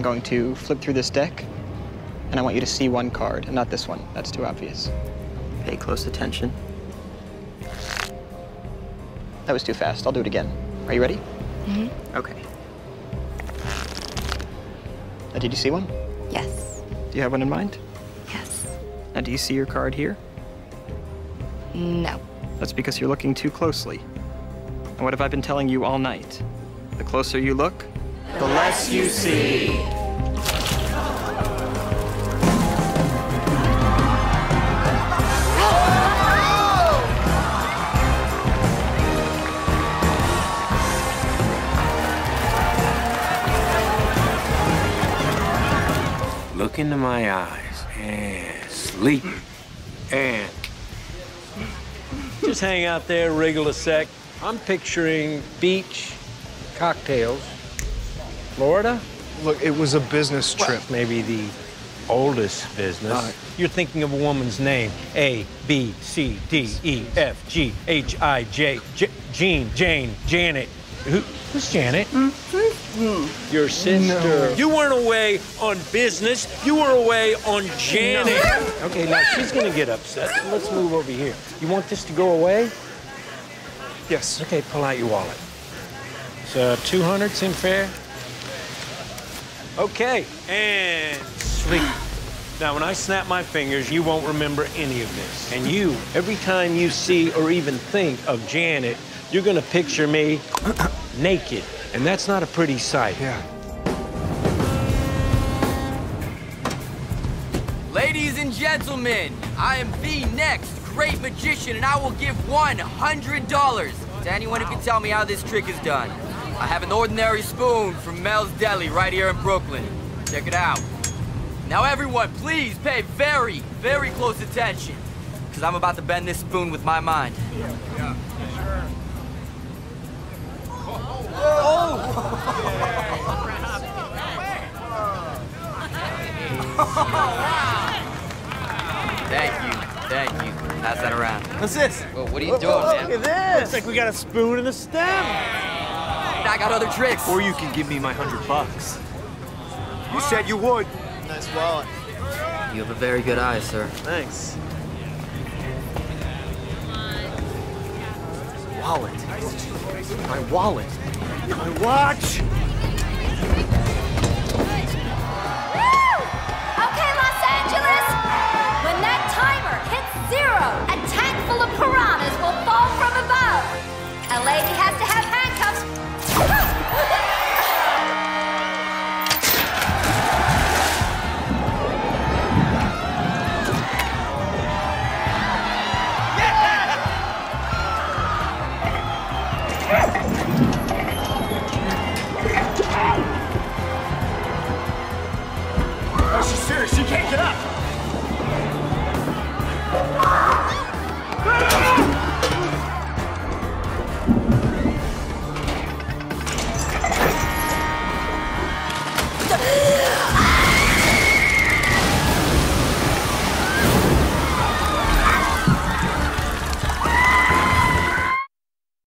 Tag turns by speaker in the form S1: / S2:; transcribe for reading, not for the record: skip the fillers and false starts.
S1: going to flip through this deck, and I want you to see one card, and not this one. That's too obvious. Pay close attention. That was too fast. I'll do it again. Are you ready?
S2: Mm-hmm.
S1: Okay. Did you see one?
S2: Yes.
S1: Do you have one in mind?
S2: Yes.
S1: Now, do you see your card here?
S2: No.
S1: That's because you're looking too closely. And what have I been telling you all night? The closer you look, the less you see.
S3: Look into my eyes and sleep. And
S4: just hang out there, wriggle a sec. I'm picturing beach, cocktails, Florida.
S5: Look, it was a business trip.
S4: Maybe the oldest business. You're thinking of a woman's name. A, B, C, D, E, F, G, H, I, J, Jean, Jane, Janet. Who's Janet? Your sister.
S5: No.
S4: You weren't away on business. You were away on Janet. No. Okay, now she's gonna get upset. So let's move over here. You want this to go away?
S5: Yes.
S4: Okay, pull out your wallet. So 200 seem fair? Okay, and sleep. Now, when I snap my fingers, you won't remember any of this. And you, every time you see or even think of Janet, you're gonna picture me naked. And that's not a pretty sight.
S5: Yeah.
S6: Ladies and gentlemen, I am the next great magician, and I will give $100 to anyone who can tell me how this trick is done. I have an ordinary spoon from Mel's Deli right here in Brooklyn. Check it out. Now everyone, please pay very, very close attention, because I'm about to bend this spoon with my mind. Yeah. Thank you. Pass that around.
S7: What's this?
S6: Well, what are you doing, man?
S7: Look at this.
S4: Looks like we got a spoon and a stem.
S6: I got other tricks.
S7: Or you can give me my $100. You said you would. Nice wallet.
S6: You have a very good eye, sir.
S7: Thanks. Wallet. My wallet. My watch.
S8: Okay, Los Angeles! When that timer hits 0, a tank full of piranhas will fall from above. A lady has to have handcuffs.
S7: Oh, she's serious. She can't get up.